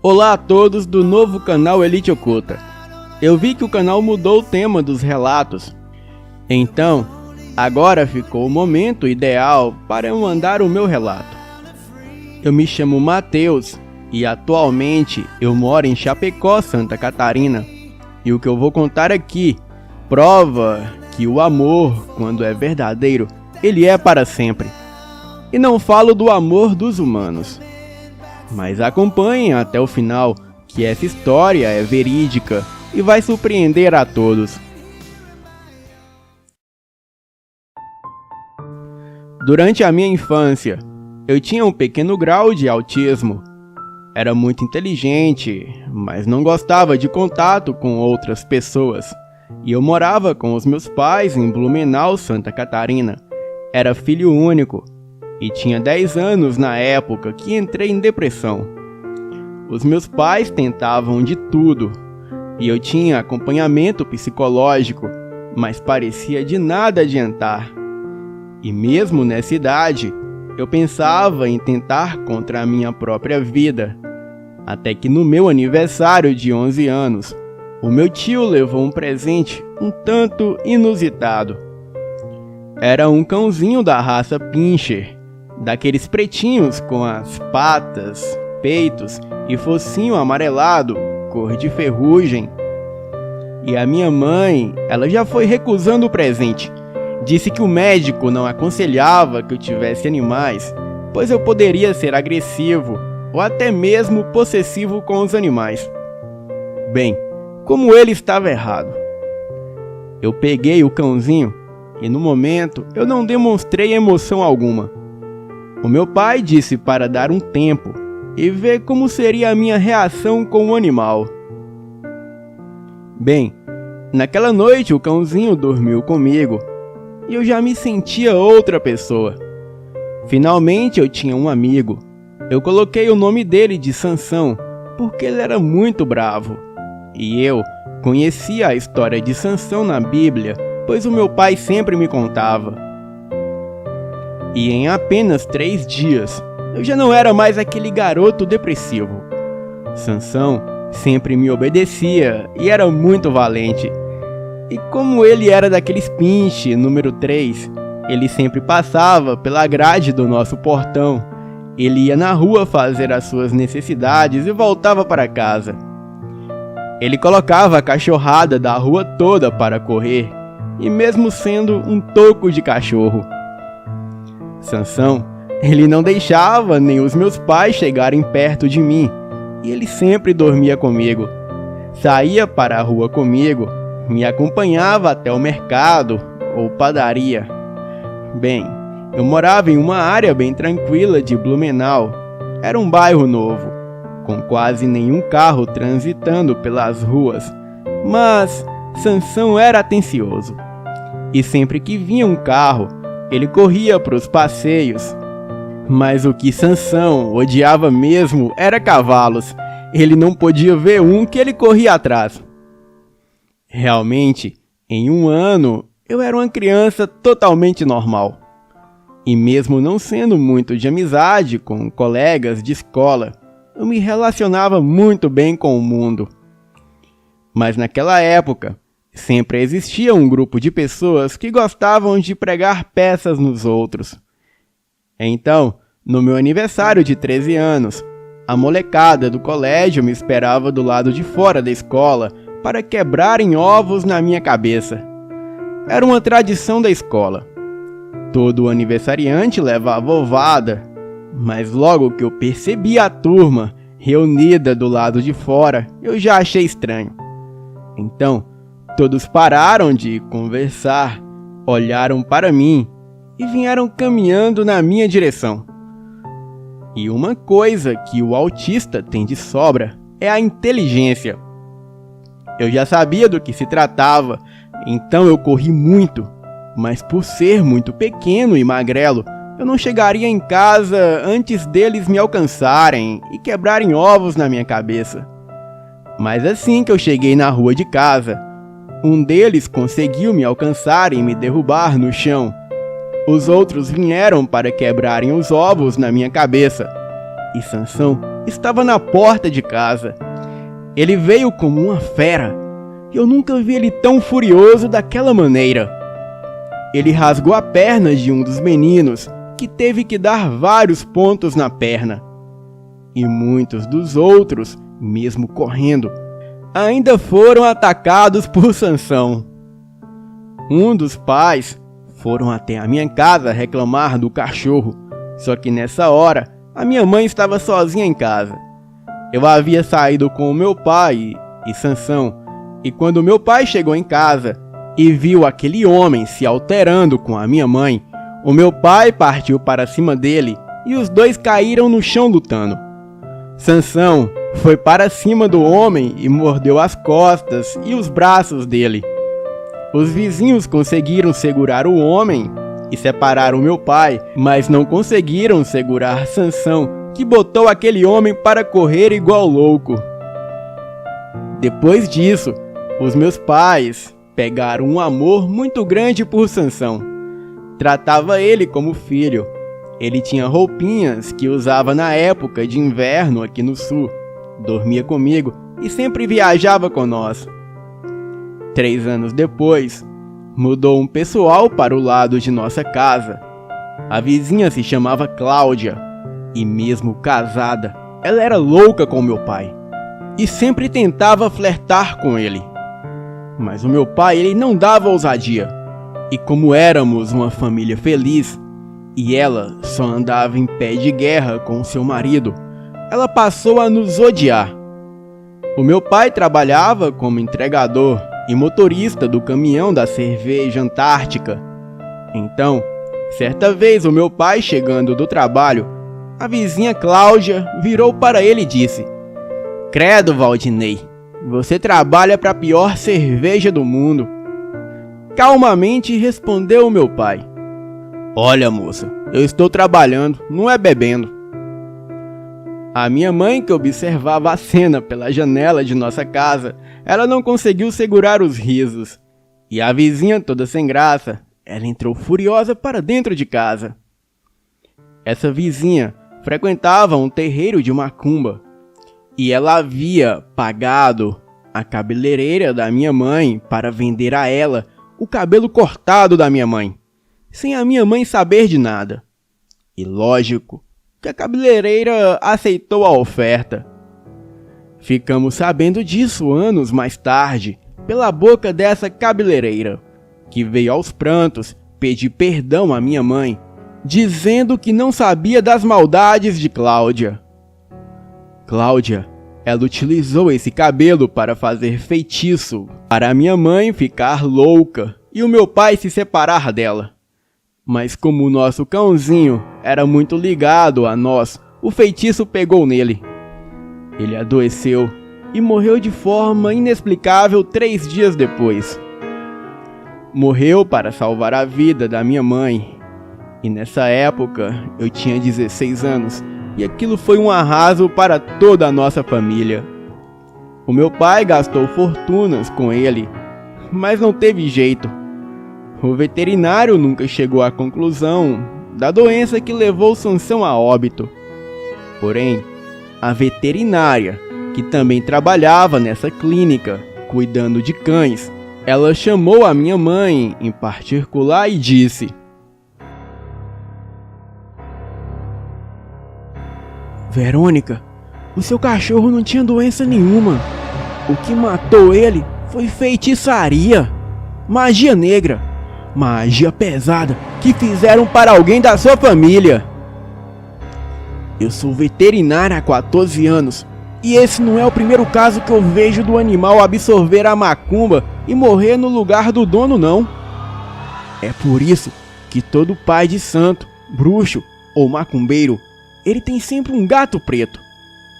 Olá a todos do novo canal Elite Oculta. Eu vi que o canal mudou o tema dos relatos. Então, agora ficou o momento ideal para eu mandar o meu relato. Eu me chamo Matheus e atualmente eu moro em Chapecó, Santa Catarina. E o que eu vou contar aqui prova que o amor, quando é verdadeiro, ele é para sempre. E não falo do amor dos humanos. Mas acompanhem até o final, que essa história é verídica e vai surpreender a todos. Durante a minha infância, eu tinha um pequeno grau de autismo. Era muito inteligente, mas não gostava de contato com outras pessoas. E eu morava com os meus pais em Blumenau, Santa Catarina. Era filho único. E tinha 10 anos na época que entrei em depressão. Os meus pais tentavam de tudo, e eu tinha acompanhamento psicológico, mas parecia de nada adiantar. E mesmo nessa idade, eu pensava em tentar contra a minha própria vida. Até que no meu aniversário de 11 anos, o meu tio levou um presente um tanto inusitado. Era um cãozinho da raça Pinscher, daqueles pretinhos com as patas, peitos e focinho amarelado, cor de ferrugem. E a minha mãe, ela já foi recusando o presente. Disse que o médico não aconselhava que eu tivesse animais, pois eu poderia ser agressivo ou até mesmo possessivo com os animais. Bem, como ele estava errado. Eu peguei o cãozinho e no momento eu não demonstrei emoção alguma. O meu pai disse para dar um tempo e ver como seria a minha reação com o animal. Bem, naquela noite o cãozinho dormiu comigo e eu já me sentia outra pessoa. Finalmente eu tinha um amigo. Eu coloquei o nome dele de Sansão porque ele era muito bravo. E eu conhecia a história de Sansão na Bíblia, pois o meu pai sempre me contava. E em apenas 3 dias, eu já não era mais aquele garoto depressivo. Sansão sempre me obedecia e era muito valente. E como ele era daqueles Pinscher número 3, ele sempre passava pela grade do nosso portão. Ele ia na rua fazer as suas necessidades e voltava para casa. Ele colocava a cachorrada da rua toda para correr, e mesmo sendo um toco de cachorro. Sansão, ele não deixava nem os meus pais chegarem perto de mim, e ele sempre dormia comigo. Saía para a rua comigo, me acompanhava até o mercado ou padaria. Bem, eu morava em uma área bem tranquila de Blumenau. Era um bairro novo, com quase nenhum carro transitando pelas ruas, mas Sansão era atencioso. E sempre que vinha um carro, ele corria para os passeios. Mas o que Sansão odiava mesmo era cavalos. Ele não podia ver um que ele corria atrás. Realmente, em um ano, eu era uma criança totalmente normal. E mesmo não sendo muito de amizade com colegas de escola, eu me relacionava muito bem com o mundo. Mas naquela época, sempre existia um grupo de pessoas que gostavam de pregar peças nos outros. Então, no meu aniversário de 13 anos, a molecada do colégio me esperava do lado de fora da escola para quebrarem ovos na minha cabeça. Era uma tradição da escola. Todo aniversariante levava ovada, mas logo que eu percebi a turma reunida do lado de fora, eu já achei estranho. Então, todos pararam de conversar, olharam para mim e vieram caminhando na minha direção. E uma coisa que o autista tem de sobra é a inteligência. Eu já sabia do que se tratava, então eu corri muito, mas por ser muito pequeno e magrelo, eu não chegaria em casa antes deles me alcançarem e quebrarem ovos na minha cabeça. Mas assim que eu cheguei na rua de casa, um deles conseguiu me alcançar e me derrubar no chão. Os outros vieram para quebrarem os ovos na minha cabeça. E Sansão estava na porta de casa. Ele veio como uma fera. Eu nunca vi ele tão furioso daquela maneira. Ele rasgou a perna de um dos meninos, que teve que dar vários pontos na perna. E muitos dos outros, mesmo correndo, ainda foram atacados por Sansão. Um dos pais foram até a minha casa reclamar do cachorro, só que nessa hora a minha mãe estava sozinha em casa. Eu havia saído com o meu pai e Sansão, e quando meu pai chegou em casa e viu aquele homem se alterando com a minha mãe, o meu pai partiu para cima dele e os dois caíram no chão lutando. Sansão foi para cima do homem e mordeu as costas e os braços dele. Os vizinhos conseguiram segurar o homem e separar o meu pai, mas não conseguiram segurar Sansão, que botou aquele homem para correr igual louco. Depois disso, os meus pais pegaram um amor muito grande por Sansão. Tratava ele como filho. Ele tinha roupinhas que usava na época de inverno aqui no sul, dormia comigo e sempre viajava com nós. 3 anos depois, mudou um pessoal para o lado de nossa casa. A vizinha se chamava Cláudia, e mesmo casada, ela era louca com meu pai, e sempre tentava flertar com ele. Mas o meu pai, ele não dava ousadia, e como éramos uma família feliz, e ela só andava em pé de guerra com seu marido, ela passou a nos odiar. O meu pai trabalhava como entregador e motorista do caminhão da cerveja Antártica. Então, certa vez o meu pai chegando do trabalho, a vizinha Cláudia virou para ele e disse: "Credo, Valdinei, você trabalha para a pior cerveja do mundo." Calmamente respondeu o meu pai: "Olha, moça, eu estou trabalhando, não é bebendo." A minha mãe, que observava a cena pela janela de nossa casa, ela não conseguiu segurar os risos. E a vizinha, toda sem graça, ela entrou furiosa para dentro de casa. Essa vizinha frequentava um terreiro de macumba, e ela havia pagado a cabeleireira da minha mãe para vender a ela o cabelo cortado da minha mãe, sem a minha mãe saber de nada. E lógico que a cabeleireira aceitou a oferta. Ficamos sabendo disso anos mais tarde, pela boca dessa cabeleireira, que veio aos prantos pedir perdão à minha mãe, dizendo que não sabia das maldades de Cláudia. Cláudia, ela utilizou esse cabelo para fazer feitiço, para a minha mãe ficar louca e o meu pai se separar dela. Mas como o nosso cãozinho era muito ligado a nós, o feitiço pegou nele. Ele adoeceu e morreu de forma inexplicável 3 dias depois. Morreu para salvar a vida da minha mãe. E nessa época eu tinha 16 anos e aquilo foi um arraso para toda a nossa família. O meu pai gastou fortunas com ele, mas não teve jeito. O veterinário nunca chegou à conclusão da doença que levou Sansão a óbito. Porém, a veterinária, que também trabalhava nessa clínica, cuidando de cães, ela chamou a minha mãe em particular e disse: "Verônica, o seu cachorro não tinha doença nenhuma. O que matou ele foi feitiçaria, magia negra. Magia pesada que fizeram para alguém da sua família. Eu sou veterinária há 14 anos e esse não é o primeiro caso que eu vejo do animal absorver a macumba e morrer no lugar do dono, não. É por isso que todo pai de santo, bruxo ou macumbeiro, ele tem sempre um gato preto.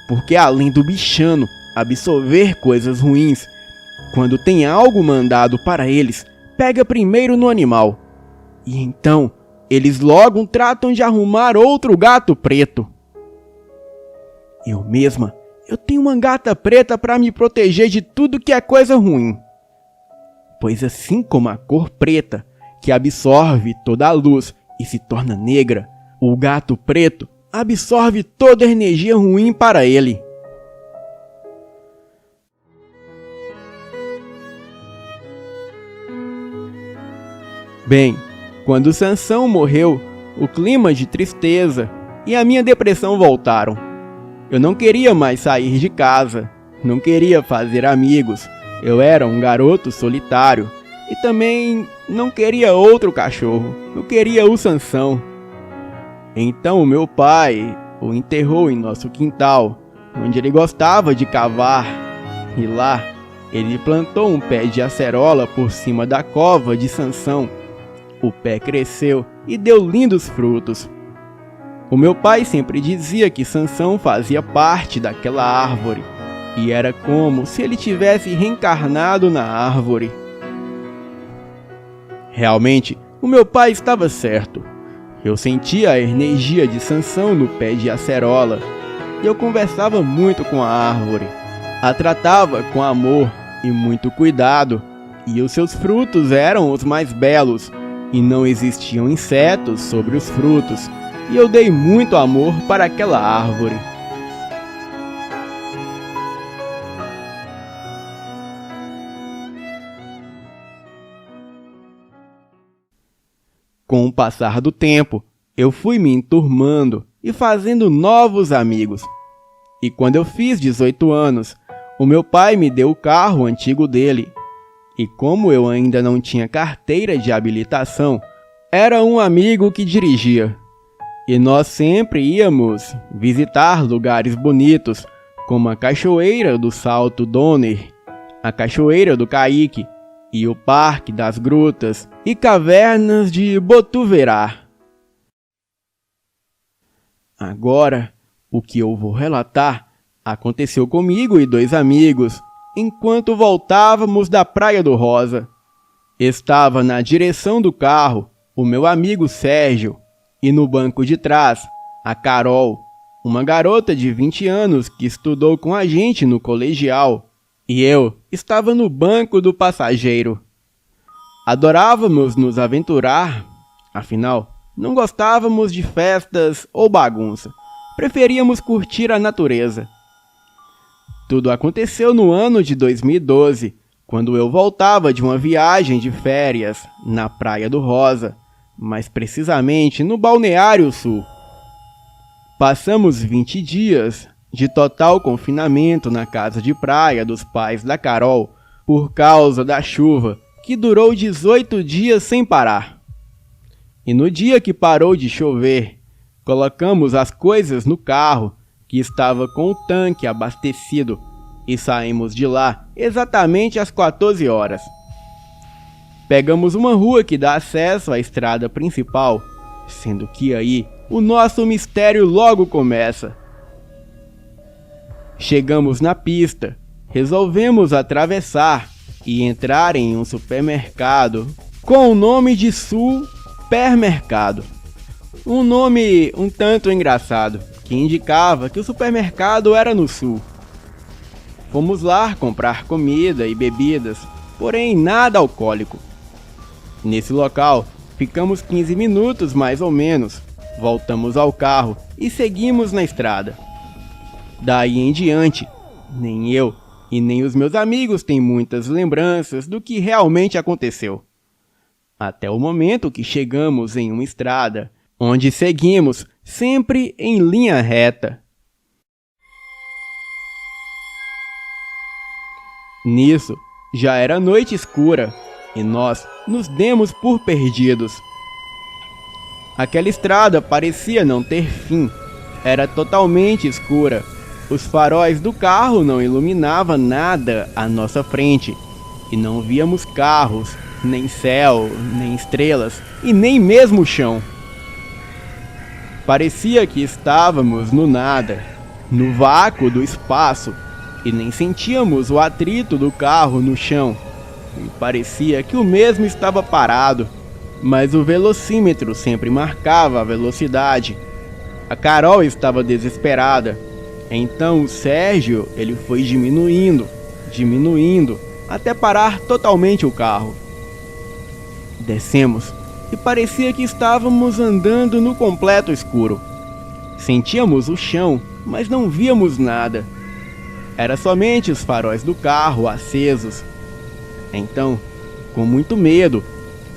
Porque além do bichano absorver coisas ruins, quando tem algo mandado para eles, pega primeiro no animal. E então, eles logo tratam de arrumar outro gato preto. Eu mesma, eu tenho uma gata preta para me proteger de tudo que é coisa ruim. Pois assim como a cor preta, que absorve toda a luz e se torna negra, o gato preto, absorve toda a energia ruim para ele. Bem, quando Sansão morreu, o clima de tristeza e a minha depressão voltaram. Eu não queria mais sair de casa, não queria fazer amigos, eu era um garoto solitário e também não queria outro cachorro, eu queria o Sansão. Então meu pai o enterrou em nosso quintal, onde ele gostava de cavar, e lá ele plantou um pé de acerola por cima da cova de Sansão. O pé cresceu e deu lindos frutos. O meu pai sempre dizia que Sansão fazia parte daquela árvore, e era como se ele tivesse reencarnado na árvore. Realmente, o meu pai estava certo. Eu sentia a energia de Sansão no pé de acerola, e eu conversava muito com a árvore. A tratava com amor e muito cuidado, e os seus frutos eram os mais belos, e não existiam insetos sobre os frutos, e eu dei muito amor para aquela árvore. Com o passar do tempo, eu fui me enturmando e fazendo novos amigos. E quando eu fiz 18 anos, o meu pai me deu o carro antigo dele. E como eu ainda não tinha carteira de habilitação, era um amigo que dirigia. E nós sempre íamos visitar lugares bonitos, como a Cachoeira do Salto Donner, a Cachoeira do Caique e o Parque das Grutas e Cavernas de Botuverá. Agora, o que eu vou relatar aconteceu comigo e 2 amigos, enquanto voltávamos da Praia do Rosa. Estava na direção do carro o meu amigo Sérgio e no banco de trás a Carol, uma garota de 20 anos que estudou com a gente no colegial, e eu estava no banco do passageiro. Adorávamos nos aventurar, afinal, não gostávamos de festas ou bagunça, preferíamos curtir a natureza. Tudo aconteceu no ano de 2012, quando eu voltava de uma viagem de férias na Praia do Rosa, mais precisamente no Balneário Sul. Passamos 20 dias de total confinamento na casa de praia dos pais da Carol por causa da chuva, que durou 18 dias sem parar. E no dia que parou de chover, colocamos as coisas no carro, que estava com o tanque abastecido, e saímos de lá exatamente às 14 horas. Pegamos uma rua que dá acesso à estrada principal, sendo que aí o nosso mistério logo começa. Chegamos na pista, resolvemos atravessar e entrar em um supermercado com o nome de Supermercado. Um nome um tanto engraçado, que indicava que o supermercado era no sul. Fomos lá comprar comida e bebidas, porém nada alcoólico. Nesse local, ficamos 15 minutos mais ou menos, voltamos ao carro e seguimos na estrada. Daí em diante, nem eu e nem os meus amigos têm muitas lembranças do que realmente aconteceu. Até o momento que chegamos em uma estrada, onde seguimos sempre em linha reta. Nisso, já era noite escura e nós nos demos por perdidos. Aquela estrada parecia não ter fim, era totalmente escura. Os faróis do carro não iluminavam nada à nossa frente e não víamos carros, nem céu, nem estrelas e nem mesmo o chão. Parecia que estávamos no nada, no vácuo do espaço, e nem sentíamos o atrito do carro no chão. E parecia que o mesmo estava parado, mas o velocímetro sempre marcava a velocidade. A Carol estava desesperada. Então o Sérgio, ele foi diminuindo, até parar totalmente o carro. Descemos e parecia que estávamos andando no completo escuro. Sentíamos o chão, mas não víamos nada. Era somente os faróis do carro acesos. Então, com muito medo,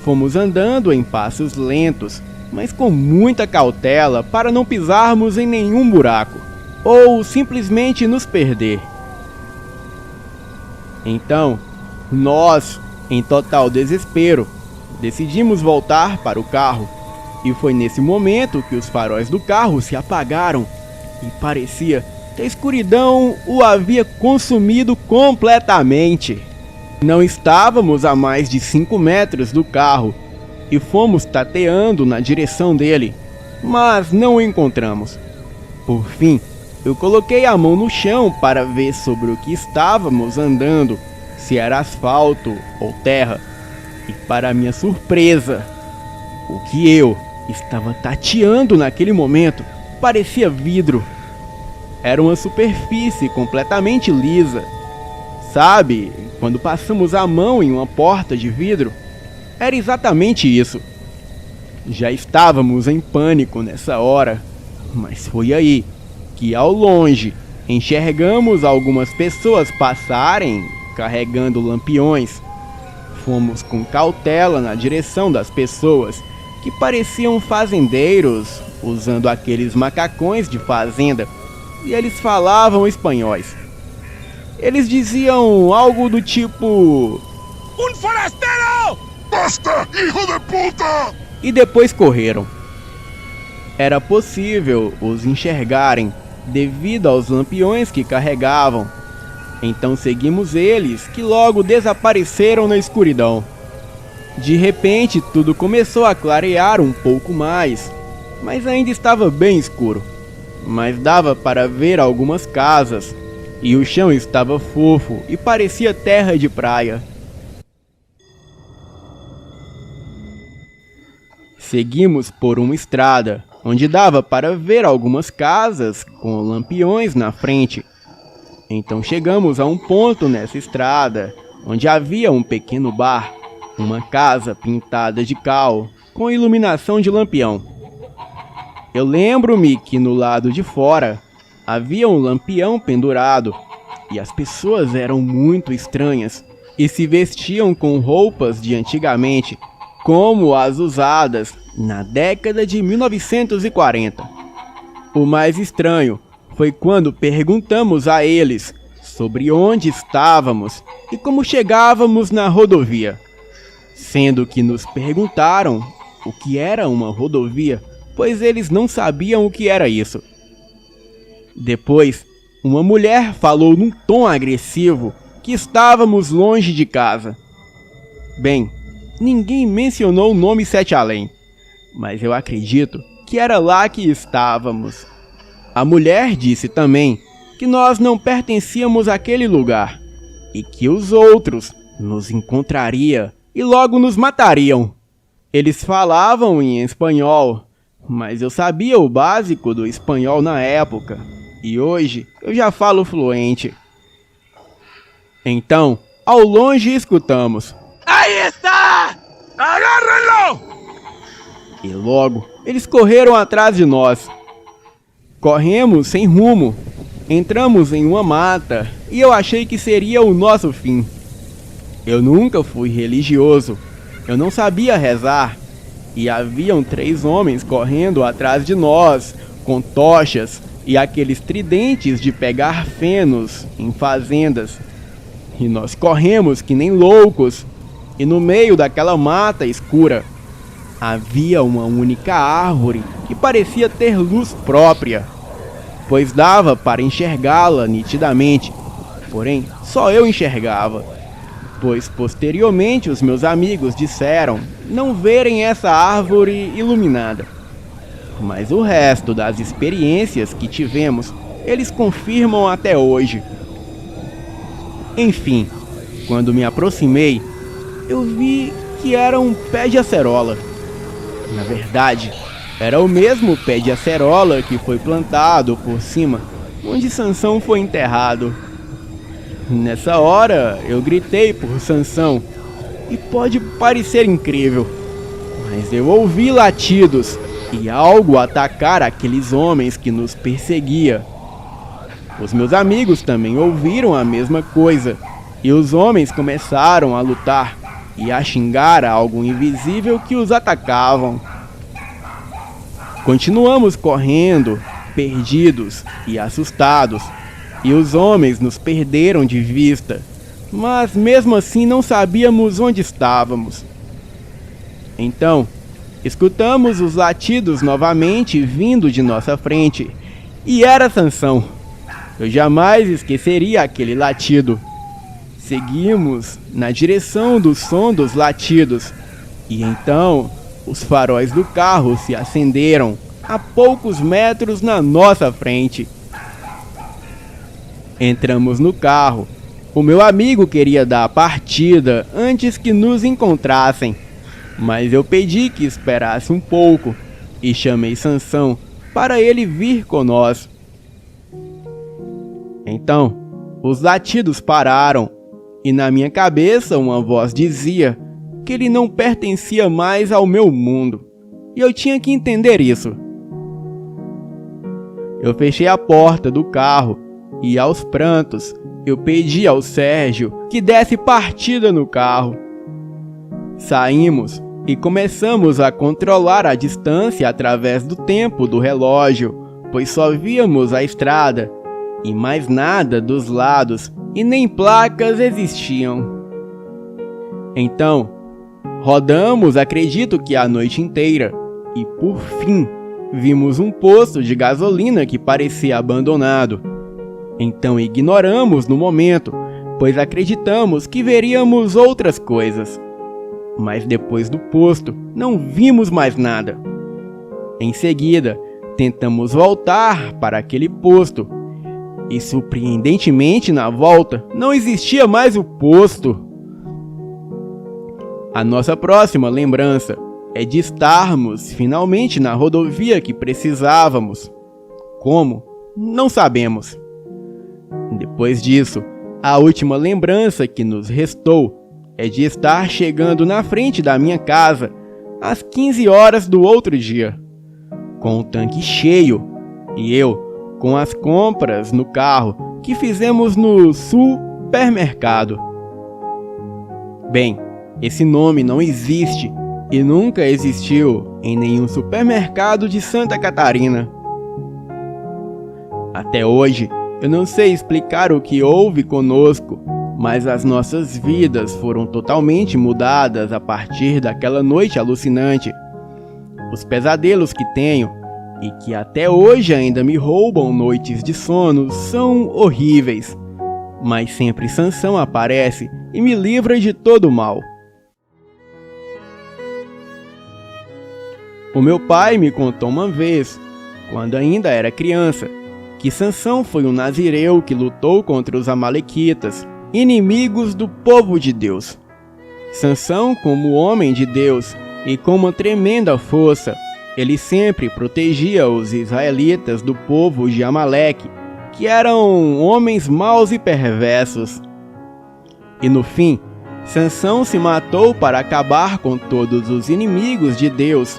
fomos andando em passos lentos, mas com muita cautela para não pisarmos em nenhum buraco, ou simplesmente nos perder. Então, nós, em total desespero, decidimos voltar para o carro, e foi nesse momento que os faróis do carro se apagaram, e parecia que a escuridão o havia consumido completamente. Não estávamos a mais de 5 metros do carro, e fomos tateando na direção dele, mas não o encontramos. Por fim, eu coloquei a mão no chão para ver sobre o que estávamos andando, se era asfalto ou terra, e para minha surpresa, o que eu estava tateando naquele momento parecia vidro. Era uma superfície completamente lisa. Sabe, quando passamos a mão em uma porta de vidro? Era exatamente isso. Já estávamos em pânico nessa hora, mas foi aí que, ao longe, enxergamos algumas pessoas passarem carregando lampiões. Fomos com cautela na direção das pessoas, que pareciam fazendeiros, usando aqueles macacões de fazenda, e eles falavam espanhóis. Eles diziam algo do tipo: ¡Un forastero! ¡Basta, hijo de puta! E depois correram. Era possível os enxergarem devido aos lampiões que carregavam. Então seguimos eles, que logo desapareceram na escuridão. De repente tudo começou a clarear um pouco mais, mas ainda estava bem escuro. Mas dava para ver algumas casas, e o chão estava fofo e parecia terra de praia. Seguimos por uma estrada, onde dava para ver algumas casas com lampiões na frente. Então chegamos a um ponto nessa estrada, onde havia um pequeno bar, uma casa pintada de cal, com iluminação de lampião. Eu lembro-me que no lado de fora havia um lampião pendurado, e as pessoas eram muito estranhas, e se vestiam com roupas de antigamente, como as usadas na década de 1940. O mais estranho foi quando perguntamos a eles sobre onde estávamos e como chegávamos na rodovia, sendo que nos perguntaram o que era uma rodovia, pois eles não sabiam o que era isso. Depois, uma mulher falou num tom agressivo que estávamos longe de casa. Bem, ninguém mencionou o nome Sete Além, mas eu acredito que era lá que estávamos. A mulher disse também que nós não pertencíamos àquele lugar e que os outros nos encontrariam e logo nos matariam. Eles falavam em espanhol, mas eu sabia o básico do espanhol na época, e hoje eu já falo fluente. Então, ao longe escutamos: ¡Ahí está! ¡Agárrenlo! E logo eles correram atrás de nós. Corremos sem rumo, entramos em uma mata e eu achei que seria o nosso fim. Eu nunca fui religioso, eu não sabia rezar, e haviam 3 homens correndo atrás de nós, com tochas e aqueles tridentes de pegar fenos em fazendas. E nós corremos que nem loucos, e no meio daquela mata escura havia uma única árvore que parecia ter luz própria, pois dava para enxergá-la nitidamente, porém só eu enxergava, pois posteriormente os meus amigos disseram não verem essa árvore iluminada. Mas o resto das experiências que tivemos, eles confirmam até hoje. Enfim, quando me aproximei, eu vi que era um pé de acerola. Na verdade, era o mesmo pé de acerola que foi plantado por cima, onde Sansão foi enterrado. Nessa hora, eu gritei por Sansão, e pode parecer incrível, mas eu ouvi latidos e algo atacar aqueles homens que nos perseguia. Os meus amigos também ouviram a mesma coisa, e os homens começaram a lutar e a xingar algo invisível que os atacavam. Continuamos correndo, perdidos e assustados, e os homens nos perderam de vista, mas mesmo assim não sabíamos onde estávamos. Então, escutamos os latidos novamente vindo de nossa frente, e era Sansão. Eu jamais esqueceria aquele latido. Seguimos na direção do som dos latidos, e então os faróis do carro se acenderam a poucos metros na nossa frente. Entramos no carro. O meu amigo queria dar a partida antes que nos encontrassem, mas eu pedi que esperasse um pouco e chamei Sansão para ele vir conosco. Então, os latidos pararam e na minha cabeça uma voz dizia que ele não pertencia mais ao meu mundo e eu tinha que entender isso. Eu fechei a porta do carro e aos prantos eu pedi ao Sérgio que desse partida no carro. Saímos e começamos a controlar a distância através do tempo do relógio, pois só víamos a estrada e mais nada dos lados e nem placas existiam. Então, rodamos acredito que a noite inteira e por fim vimos um posto de gasolina que parecia abandonado. Então ignoramos no momento, pois acreditamos que veríamos outras coisas. Mas depois do posto, não vimos mais nada. Em seguida, tentamos voltar para aquele posto. E surpreendentemente na volta, não existia mais o posto. A nossa próxima lembrança é de estarmos finalmente na rodovia que precisávamos. Como? Não sabemos. Depois disso, a última lembrança que nos restou é de estar chegando na frente da minha casa às 15 horas do outro dia, com o tanque cheio, e eu com as compras no carro que fizemos no supermercado. Bem, esse nome não existe e nunca existiu em nenhum supermercado de Santa Catarina. Até hoje, eu não sei explicar o que houve conosco, mas as nossas vidas foram totalmente mudadas a partir daquela noite alucinante. Os pesadelos que tenho, e que até hoje ainda me roubam noites de sono, são horríveis, mas sempre Sansão aparece e me livra de todo o mal. O meu pai me contou uma vez, quando ainda era criança, que Sansão foi um nazireu que lutou contra os amalequitas, inimigos do povo de Deus. Sansão, como homem de Deus e com uma tremenda força, ele sempre protegia os israelitas do povo de Amaleque, que eram homens maus e perversos. E no fim, Sansão se matou para acabar com todos os inimigos de Deus.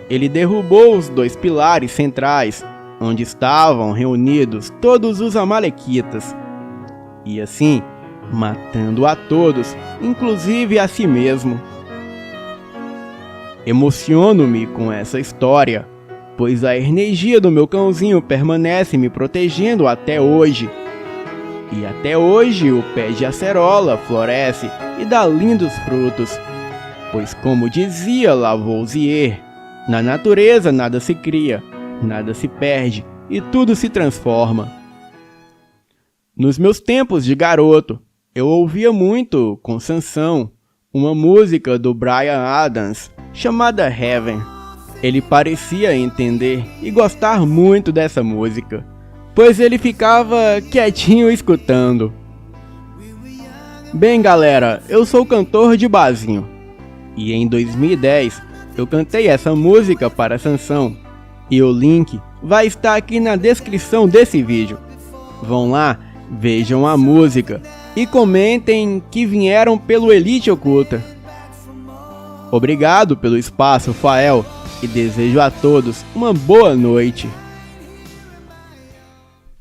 Ele derrubou os 2 pilares centrais, onde estavam reunidos todos os amalequitas, e assim, matando a todos, inclusive a si mesmo. Emociono-me com essa história, pois a energia do meu cãozinho permanece me protegendo até hoje. E até hoje o pé de acerola floresce e dá lindos frutos, pois como dizia Lavoisier, na natureza nada se cria, nada se perde e tudo se transforma. Nos meus tempos de garoto, eu ouvia muito, com Sansão, uma música do Bryan Adams chamada Heaven. Ele parecia entender e gostar muito dessa música, pois ele ficava quietinho escutando. Bem galera, eu sou cantor de barzinho, e em 2010 eu cantei essa música para Sansão, e o link vai estar aqui na descrição desse vídeo. Vão lá, vejam a música e comentem que vieram pelo Elite Oculta. Obrigado pelo espaço, Fael, e desejo a todos uma boa noite.